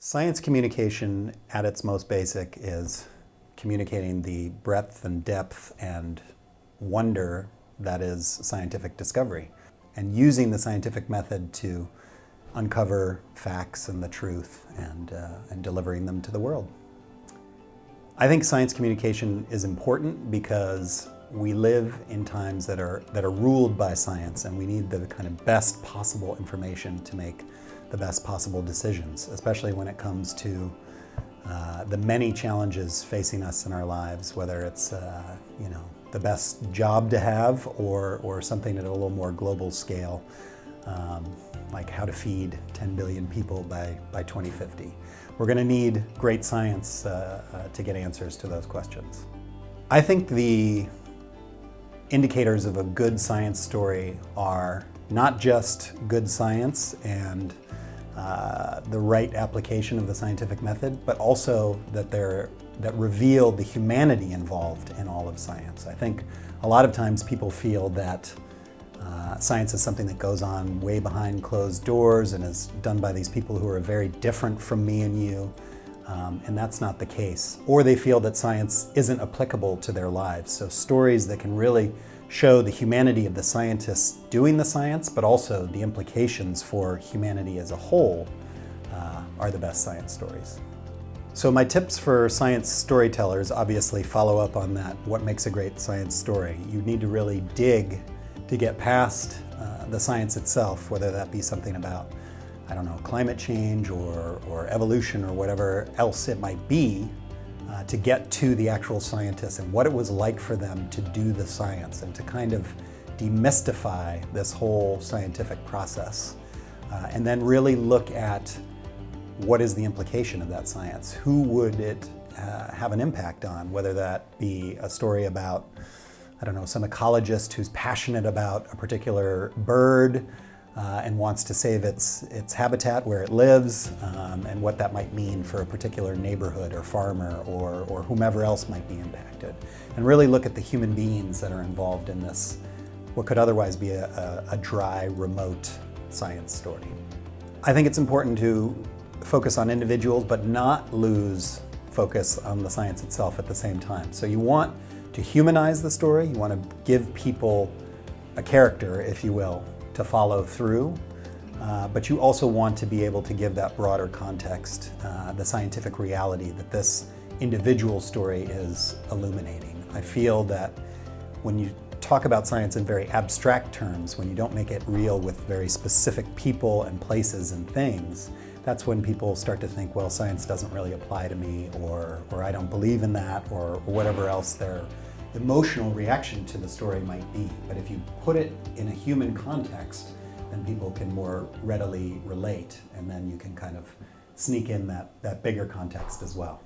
Science communication at its most basic is communicating the breadth and depth and wonder that is scientific discovery, and using the scientific method to uncover facts and the truth and delivering them to the world. I think science communication is important because we live in times that are ruled by science, and we need the kind of best possible information to make the best possible decisions, especially when it comes to the many challenges facing us in our lives, whether it's the best job to have or something at a little more global scale, like how to feed 10 billion people by 2050. We're going to need great science to get answers to those questions. I think the indicators of a good science story are not just good science and the right application of the scientific method, but also that reveal the humanity involved in all of science. I think a lot of times people feel that science is something that goes on way behind closed doors and is done by these people who are very different from me and you, and that's not the case. Or they feel that science isn't applicable to their lives. So stories that can really show the humanity of the scientists doing the science, but also the implications for humanity as a whole are the best science stories. So my tips for science storytellers obviously follow up on that. What makes a great science story? You need to really dig to get past the science itself, whether that be something about, I don't know, climate change or evolution or whatever else it might be, to get to the actual scientists and what it was like for them to do the science and to kind of demystify this whole scientific process. And then really look at what is the implication of that science? Who would it have an impact on? Whether that be a story about, I don't know, some ecologist who's passionate about a particular bird and wants to save its habitat where it lives, and what that might mean for a particular neighborhood or farmer or whomever else might be impacted. And really look at the human beings that are involved in this, what could otherwise be a dry, remote science story. I think it's important to focus on individuals, but not lose focus on the science itself at the same time. So you want to humanize the story, you want to give people a character, if you will, to follow through, but you also want to be able to give that broader context, the scientific reality that this individual story is illuminating. I feel that when you talk about science in very abstract terms, when you don't make it real with very specific people and places and things, that's when people start to think, well, science doesn't really apply to me, or I don't believe in that, or whatever else their emotional reaction to the story might be. But if you put it in a human context, then people can more readily relate, and then you can kind of sneak in that bigger context as well.